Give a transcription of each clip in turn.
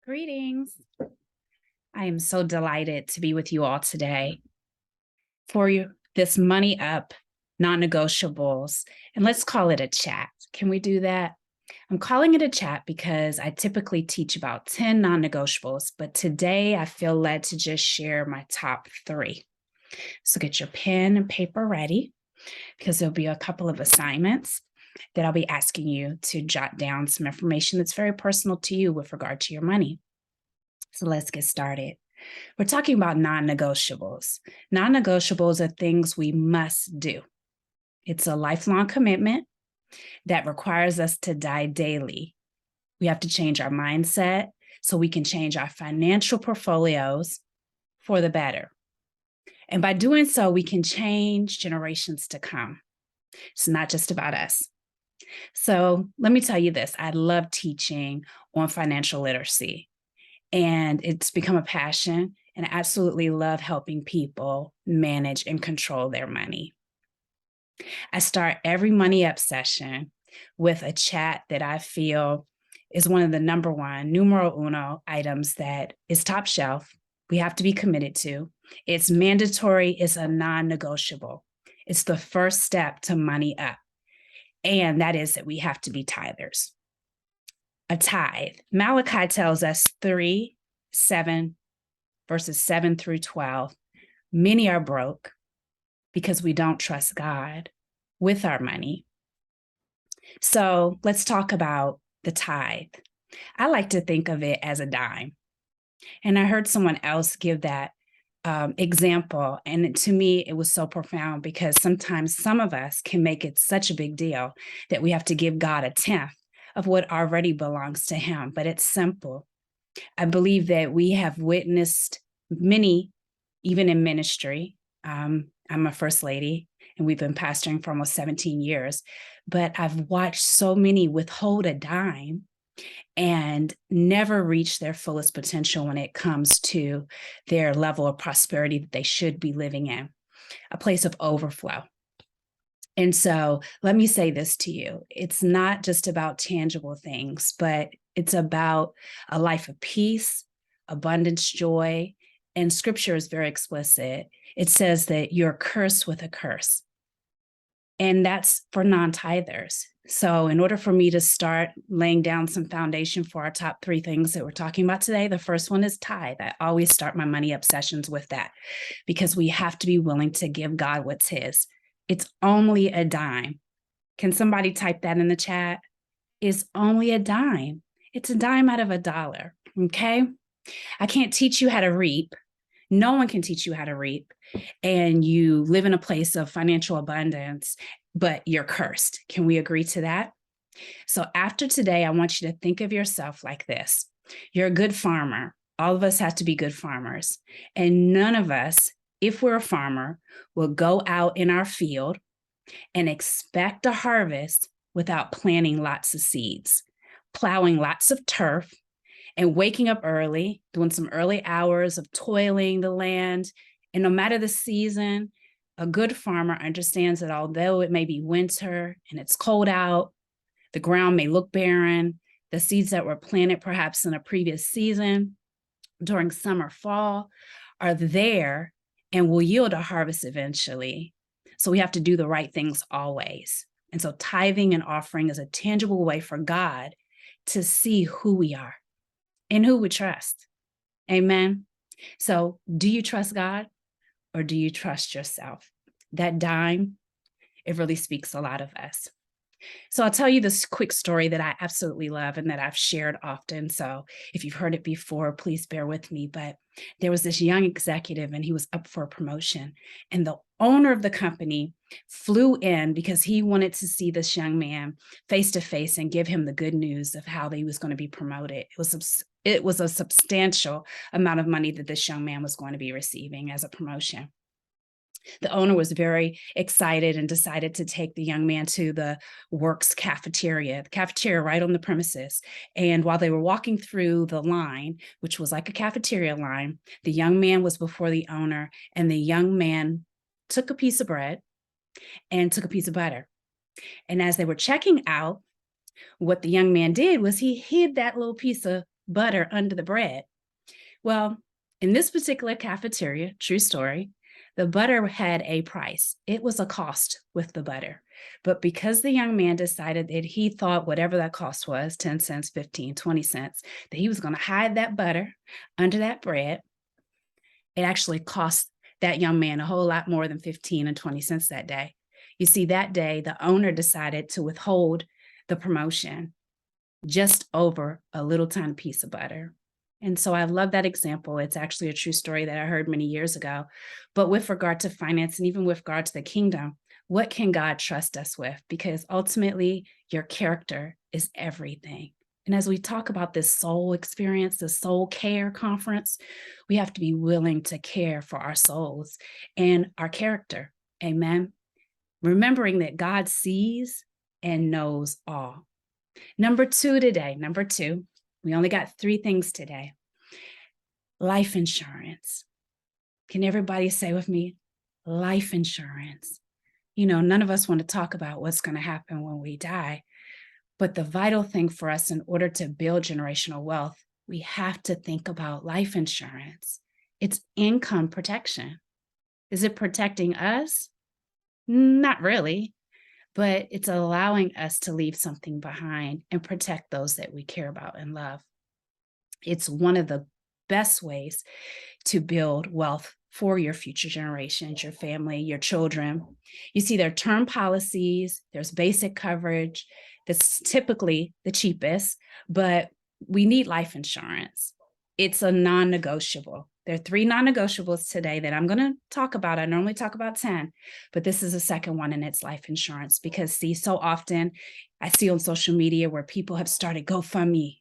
Greetings. I am so delighted to be with you all today for this money up non-negotiables. And let's call it a chat. Can we do that? I'm calling it a chat because I typically teach about 10 non-negotiables, but today I feel led to just share my top 3. So get your pen and paper ready because there'll be a couple of assignments that I'll be asking you to jot down some information that's very personal to you with regard to your money. So let's get started. We're talking about non-negotiables. Non-negotiables are things we must do. It's a lifelong commitment that requires us to die daily. We have to change our mindset so we can change our financial portfolios for the better. And by doing so, we can change generations to come. It's not just about us. So let me tell you this. I love teaching on financial literacy. And it's become a passion, and I absolutely love helping people manage and control their money. I start every money up session with a chat that I feel is one of the number one, numero uno items that is top shelf. We have to be committed to. It's mandatory, it's a non-negotiable. It's the first step to money up. And that is that we have to be tithers. A tithe. Malachi tells us 3:7, verses 7 through 12. Many are broke because we don't trust God with our money. So let's talk about the tithe. I like to think of it as a dime. And I heard someone else give that example. And to me, it was so profound because sometimes some of us can make it such a big deal that we have to give God a tenth of what already belongs to him, but it's simple. I believe that we have witnessed many, even in ministry. I'm a first lady, and we've been pastoring for almost 17 years, but I've watched so many withhold a dime and never reach their fullest potential when it comes to their level of prosperity that they should be living in, a place of overflow. And so let me say this to you. It's not just about tangible things, but it's about a life of peace, abundance, joy. And scripture is very explicit. It says that you're cursed with a curse. And that's for non-tithers. So in order for me to start laying down some foundation for our top 3 things that we're talking about today, the first one is tithe. I always start my money up sessions with that because we have to be willing to give God what's his. It's only a dime. Can somebody type that in the chat? It's only a dime. It's a dime out of $1, okay? I can't teach you how to reap. No one can teach you how to reap. And you live in a place of financial abundance, but you're cursed. Can we agree to that? So after today, I want you to think of yourself like this. You're a good farmer. All of us have to be good farmers. And none of us, if we're a farmer, will go out in our field and expect a harvest without planting lots of seeds, plowing lots of turf, and waking up early, doing some early hours of toiling the land. And no matter the season, a good farmer understands that although it may be winter and it's cold out, the ground may look barren, the seeds that were planted perhaps in a previous season during summer, fall, are there and will yield a harvest eventually. So we have to do the right things always. And so tithing and offering is a tangible way for God to see who we are and who we trust. Amen. So do you trust God or do you trust yourself? That dime, it really speaks a lot of us. So I'll tell you this quick story that I absolutely love and that I've shared often. So if you've heard it before, please bear with me. But there was this young executive and he was up for a promotion. And the owner of the company flew in because he wanted to see this young man face to face and give him the good news of how he was going to be promoted. It was a substantial amount of money that this young man was going to be receiving as a promotion. The owner was very excited and decided to take the young man to the works cafeteria, the cafeteria right on the premises. And while they were walking through the line, which was like a cafeteria line, the young man was before the owner, and the young man took a piece of bread and took a piece of butter. And as they were checking out, what the young man did was he hid that little piece of butter under the bread. Well, in this particular cafeteria, true story, the butter had a price. It was a cost with the butter. But because the young man decided that he thought whatever that cost was, 10 cents, 15, 20 cents, that he was going to hide that butter under that bread, it actually cost that young man a whole lot more than 15 and 20 cents that day. You see, that day, the owner decided to withhold the promotion just over a little tiny piece of butter. And so I love that example. It's actually a true story that I heard many years ago. But with regard to finance and even with regard to the kingdom, what can God trust us with? Because ultimately, your character is everything. And as we talk about this soul experience, the soul care conference, we have to be willing to care for our souls and our character. Amen. Remembering that God sees and knows all. Number two, we only got 3 things today. Life insurance. Can everybody say with me, life insurance? You know, none of us want to talk about what's going to happen when we die, but the vital thing for us in order to build generational wealth, we have to think about life insurance. It's income protection. Is it protecting us? Not really. But it's allowing us to leave something behind and protect those that we care about and love. It's one of the best ways to build wealth for your future generations, your family, your children. You see, there are term policies, there's basic coverage that's typically the cheapest, but we need life insurance. It's a non-negotiable. There are 3 non-negotiables today that I'm going to talk about. I normally talk about 10, but this is the second one, and it's life insurance. Because see, so often I see on social media where people have started GoFundMe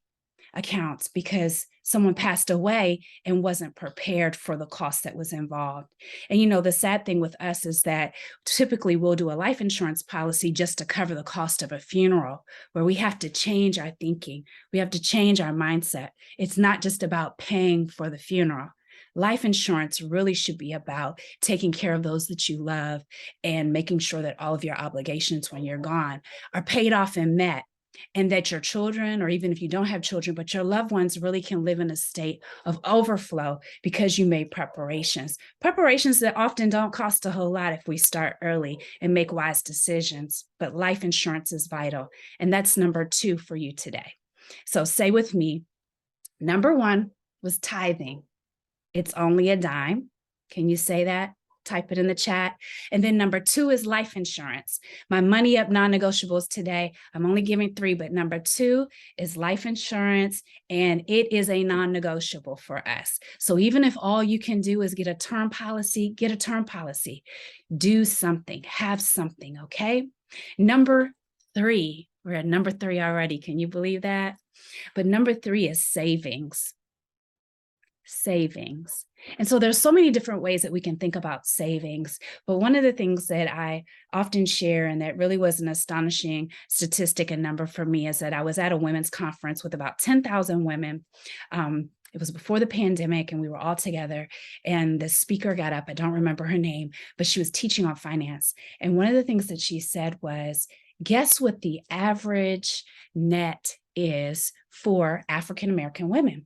accounts because someone passed away and wasn't prepared for the cost that was involved. And you know, the sad thing with us is that typically we'll do a life insurance policy just to cover the cost of a funeral, where we have to change our thinking. We have to change our mindset. It's not just about paying for the funeral. Life insurance really should be about taking care of those that you love and making sure that all of your obligations when you're gone are paid off and met, and that your children, or even if you don't have children, but your loved ones really can live in a state of overflow because you made preparations that often don't cost a whole lot if we start early and make wise decisions. But life insurance is vital. And that's number 2 for you today. So say with me, number 1 was tithing. It's only a dime. Can you say that? Type it in the chat. And then number 2 is life insurance. My money up non-negotiables today. I'm only giving 3, but number 2 is life insurance, and it is a non-negotiable for us. So even if all you can do is get a term policy, get a term policy. Do something, have something, okay? Number 3, we're at number 3 already. Can you believe that? But number 3 is savings. Savings. And so there's so many different ways that we can think about savings. But one of the things that I often share, and that really was an astonishing statistic and number for me, is that I was at a women's conference with about 10,000 women. It was before the pandemic, and we were all together, and the speaker got up. I don't remember her name, but she was teaching on finance. And one of the things that she said was, guess what the average net is for African-American women?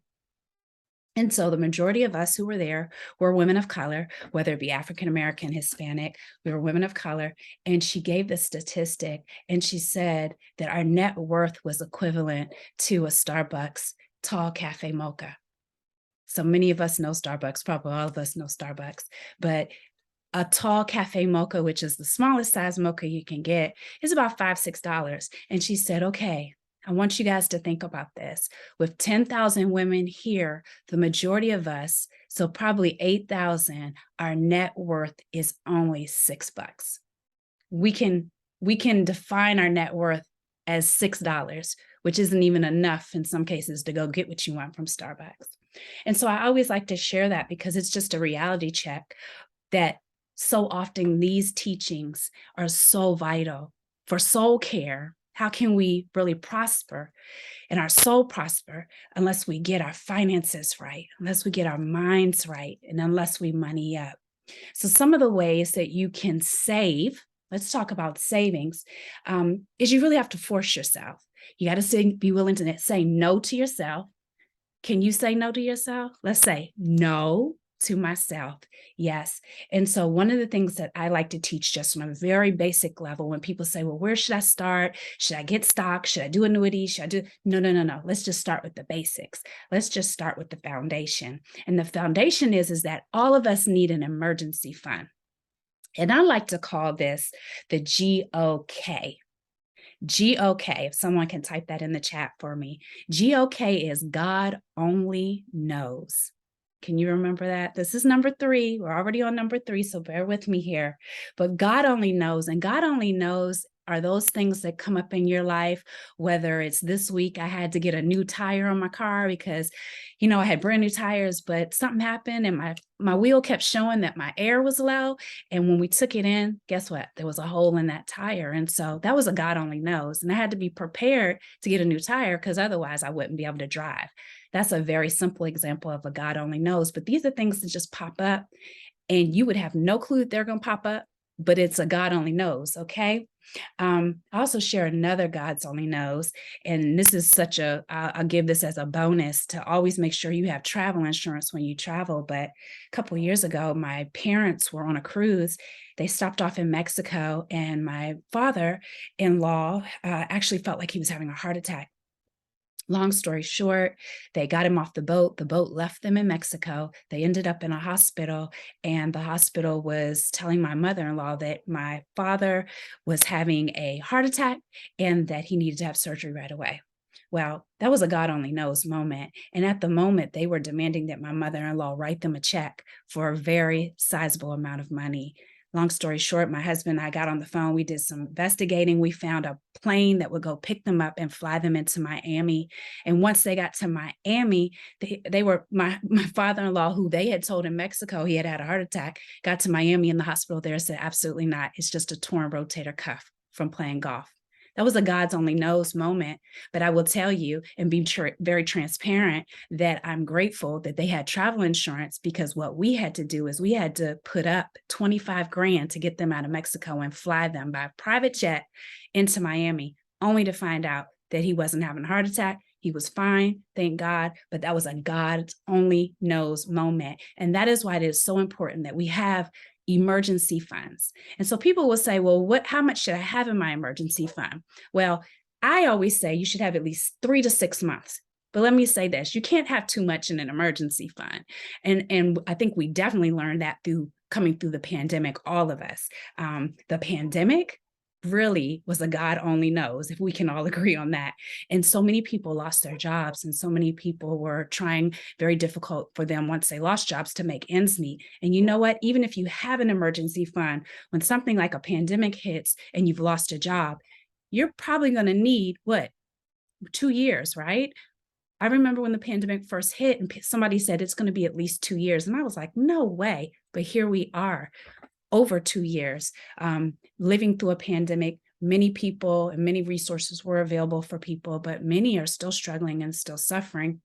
And so the majority of us who were there were women of color, whether it be African-American, Hispanic, we were women of color. And she gave the statistic, and she said that our net worth was equivalent to a Starbucks tall cafe mocha. So many of us know Starbucks, probably all of us know Starbucks, but a tall cafe mocha, which is the smallest size mocha you can get, is about $5, $6. And she said, okay, I want you guys to think about this. With 10,000 women here, the majority of us, so probably 8,000, our net worth is only $6. We can define our net worth as $6, which isn't even enough in some cases to go get what you want from Starbucks. And so I always like to share that because it's just a reality check that so often these teachings are so vital for soul care. How can we really prosper and our soul prosper unless we get our finances right, unless we get our minds right, and unless we money up? So some of the ways that you can save, let's talk about savings, is you really have to force yourself. You got to be willing to say no to yourself. Can you say no to yourself? Let's say no to myself. Yes. And so one of the things that I like to teach just on a very basic level, when people say, well, where should I start? Should I get stock? Should I do annuities? Should I do? No, no, no, no. Let's just start with the basics. Let's just start with the foundation. And the foundation is that all of us need an emergency fund. And I like to call this the GOK. GOK, if someone can type that in the chat for me. GOK is God only knows. Can you remember that? This is number 3. We're already on number 3, so bear with me here. But God only knows, and God only knows are those things that come up in your life, whether it's this week I had to get a new tire on my car because, I had brand new tires, but something happened and my wheel kept showing that my air was low. And when we took it in, guess what? There was a hole in that tire. And so that was a God only knows. And I had to be prepared to get a new tire because otherwise I wouldn't be able to drive. That's a very simple example of a God only knows. But these are things that just pop up and you would have no clue that they're going to pop up, but it's a God only knows. Okay. I also share another God's only knows, and this is I'll give this as a bonus to always make sure you have travel insurance when you travel. But a couple of years ago, my parents were on a cruise. They stopped off in Mexico, and my father-in-law actually felt like he was having a heart attack. Long story short, they got him off the boat. The boat left them in Mexico. They ended up in a hospital, and the hospital was telling my mother-in-law that my father was having a heart attack and that he needed to have surgery right away. Well, that was a God only knows moment. And at the moment, they were demanding that my mother-in-law write them a check for a very sizable amount of money. Long story short, my husband and I got on the phone. We did some investigating. We found a plane that would go pick them up and fly them into Miami. And once they got to Miami, they were my father-in-law, who they had told in Mexico he had had a heart attack, got to Miami in the hospital there, said, absolutely not. It's just a torn rotator cuff from playing golf. That was a God's only knows moment. But I will tell you and be very transparent that I'm grateful that they had travel insurance, because what we had to do is we had to put up 25 grand to get them out of Mexico and fly them by private jet into Miami, only to find out that he wasn't having a heart attack. He was fine, thank God, but that was a God only knows moment. And that is why it is so important that we have emergency funds. And so people will say, well, how much should I have in my emergency fund? Well, I always say you should have at least 3 to 6 months. But let me say this, you can't have too much in an emergency fund. And I think we definitely learned that coming through the pandemic, all of us. The pandemic really was a God only knows, if we can all agree on that. And so many people lost their jobs, and so many people were trying very difficult for them once they lost jobs to make ends meet. And you know what? Even if you have an emergency fund, when something like a pandemic hits and you've lost a job, you're probably going to need 2 years, right? I remember when the pandemic first hit and somebody said it's going to be at least 2 years. And I was like, no way. But here we are, over 2 years, living through a pandemic. Many people and many resources were available for people, but many are still struggling and still suffering.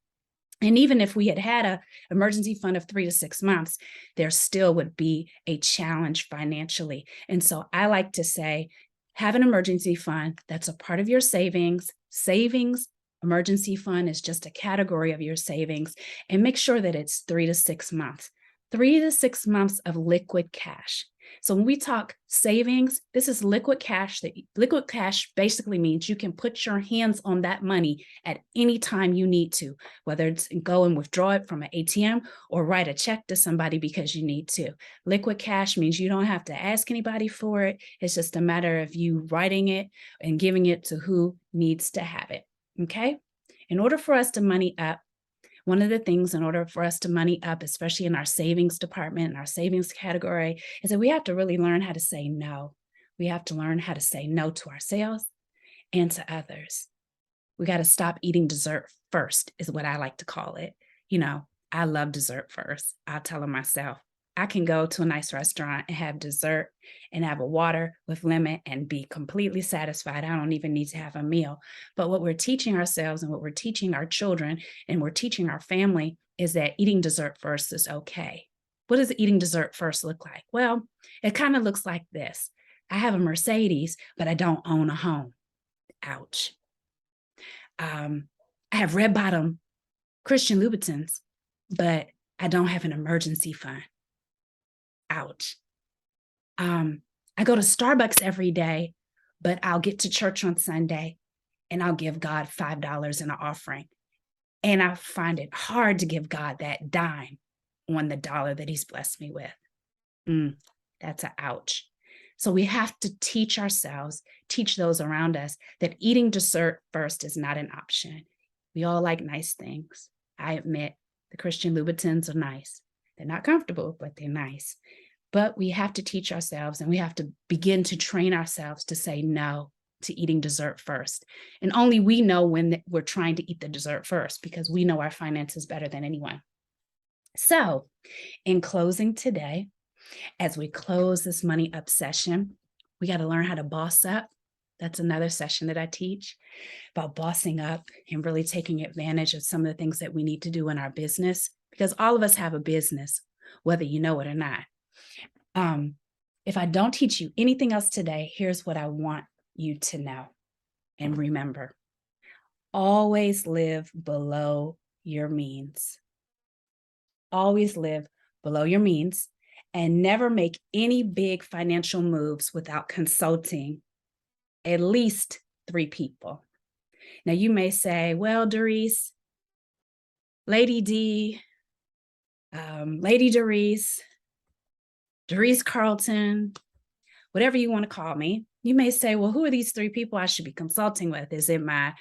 And even if we had an emergency fund of 3 to 6 months, there still would be a challenge financially. And so I like to say, have an emergency fund that's a part of your savings. Emergency fund is just a category of your savings, and make sure that it's 3 to 6 months. 3 to 6 months of liquid cash. So when we talk savings, this is liquid cash. Liquid cash basically means you can put your hands on that money at any time you need to, whether it's go and withdraw it from an ATM or write a check to somebody because you need to. Liquid cash means you don't have to ask anybody for it. It's just a matter of you writing it and giving it to who needs to have it. Okay? In order for us to money up, one of the things in order for us to money up, especially in our savings department, in our savings category, is that we have to really learn how to say no. We have to learn how to say no to ourselves and to others. We got to stop eating dessert first, is what I like to call it. I love dessert first. I'll tell myself, I can go to a nice restaurant and have dessert and have a water with lemon and be completely satisfied. I don't even need to have a meal. But what we're teaching ourselves and what we're teaching our children and we're teaching our family is that eating dessert first is okay. What does eating dessert first look like? Well, it kind of looks like this. I have a Mercedes, but I don't own a home. Ouch. I have red bottom Christian Louboutins, but I don't have an emergency fund. Ouch. I go to Starbucks every day, but I'll get to church on Sunday and I'll give God $5 in an offering. And I find it hard to give God that dime on the dollar that he's blessed me with. That's an ouch. So we have to teach ourselves, teach those around us that eating dessert first is not an option. We all like nice things. I admit the Christian Louboutins are nice. They're not comfortable, but they're nice. But we have to teach ourselves and we have to begin to train ourselves to say no to eating dessert first. And only we know when we're trying to eat the dessert first because we know our finances better than anyone. So in closing today, as we close this money up session, we got to learn how to boss up. That's another session that I teach about bossing up and really taking advantage of some of the things that we need to do in our business, because all of us have a business, whether you know it or not. If I don't teach you anything else today, here's what I want you to know and remember. Always live below your means. Always live below your means and never make any big financial moves without consulting at least 3 people. Now you may say, well, Darice, Lady D, Lady Darice, Darice Carlton, whatever you want to call me. You may say, well, who are these 3 people I should be consulting with? Is it my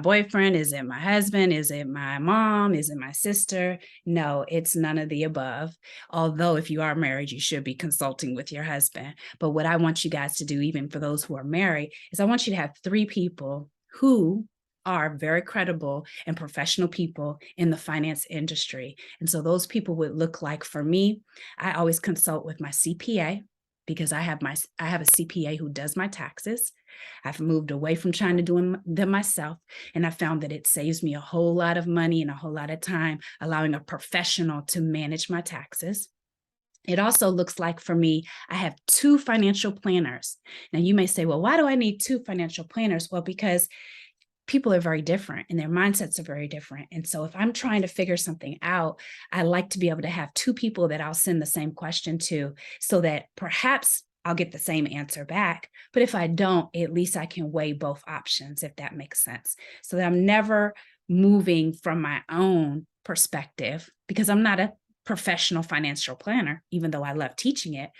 boyfriend? Is it my husband? Is it my mom? Is it my sister? No, it's none of the above. Although if you are married, you should be consulting with your husband. But what I want you guys to do, even for those who are married, is I want you to have 3 people who are very credible and professional people in the finance industry. And so those people would look like, for me, I always consult with my CPA, because I have a CPA who does my taxes. I've moved away from trying to do them myself, and I found that it saves me a whole lot of money and a whole lot of time allowing a professional to manage my taxes. It also looks like, for me, I have 2 financial planners. Now you may say, well, why do I need 2 financial planners? Well, because people are very different and their mindsets are very different. And so if I'm trying to figure something out, I like to be able to have 2 people that I'll send the same question to, so that perhaps I'll get the same answer back. But if I don't, at least I can weigh both options, if that makes sense. So that I'm never moving from my own perspective, because I'm not a professional financial planner, even though I love teaching it.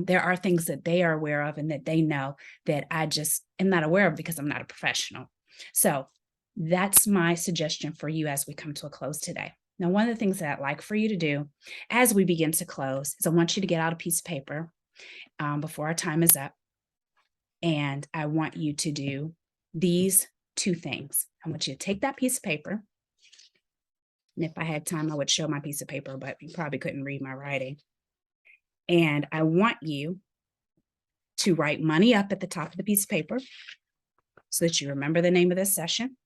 There are things that they are aware of and that they know that I just am not aware of because I'm not a professional. So that's my suggestion for you as we come to a close today. Now, one of the things that I'd like for you to do as we begin to close is I want you to get out a piece of paper before our time is up. And I want you to do these 2 things. I want you to take that piece of paper. And if I had time, I would show my piece of paper, but you probably couldn't read my writing. And I want you to write money up at the top of the piece of paper, so that you remember the name of this session.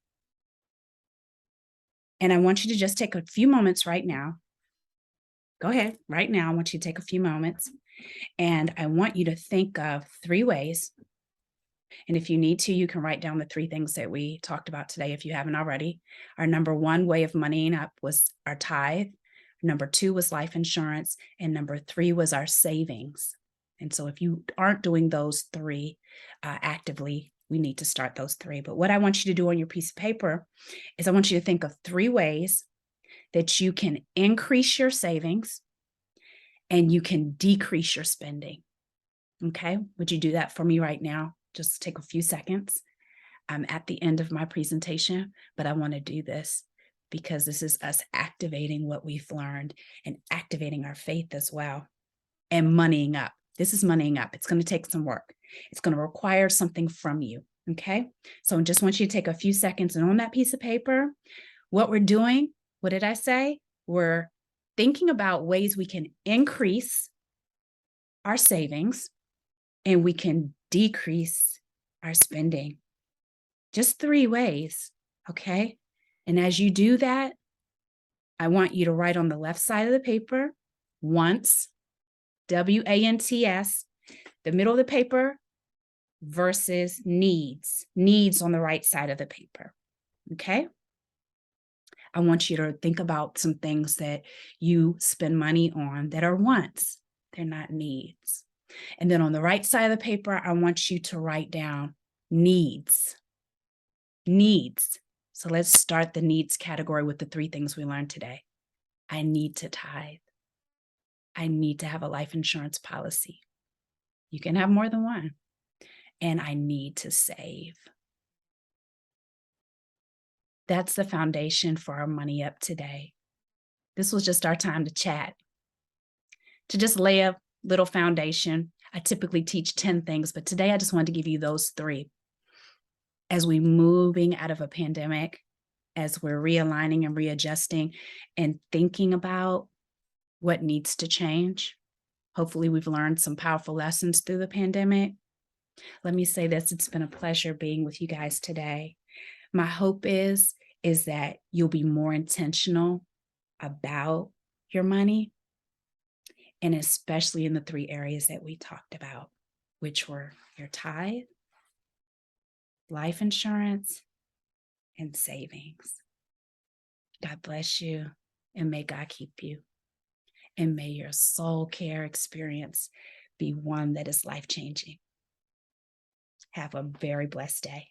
And I want you to just take a few moments right now. Go ahead, right now. I want you to take a few moments. And I want you to think of 3 ways. And if you need to, you can write down the 3 things that we talked about today if you haven't already. Our number 1 way of moneying up was our tithe. Number 2 was life insurance. And number 3 was our savings. And so if you aren't doing those 3 actively, we need to start those 3. But what I want you to do on your piece of paper is I want you to think of 3 ways that you can increase your savings and you can decrease your spending. Okay, would you do that for me right now? Just take a few seconds. I'm at the end of my presentation, but I want to do this because this is us activating what we've learned and activating our faith as well, and moneying up. This is moneying up. It's going to take some work. It's going to require something from you. Okay. So I just want you to take a few seconds, and on that piece of paper, what we're doing, what did I say? We're thinking about ways we can increase our savings and we can decrease our spending. Just 3 ways. Okay. And as you do that, I want you to write on the left side of the paper, wants, WANTS, the middle of the paper, versus needs on the right side of the paper. Okay. I want you to think about some things that you spend money on that are wants, they're not needs. And then on the right side of the paper, I want you to write down needs. Needs. So let's start the needs category with the 3 things we learned today. I need to tithe. I need to have a life insurance policy. You can have more than one. And I need to save. That's the foundation for our money up today. This was just our time to chat, to just lay a little foundation. I typically teach 10 things, but today I just wanted to give you those 3. As we're moving out of a pandemic, as we're realigning and readjusting and thinking about what needs to change, hopefully we've learned some powerful lessons through the pandemic. Let me say this, it's been a pleasure being with you guys today. My hope is that you'll be more intentional about your money, and especially in the 3 areas that we talked about, which were your tithe, life insurance, and savings. God bless you, and may God keep you. And may your soul care experience be one that is life-changing. Have a very blessed day.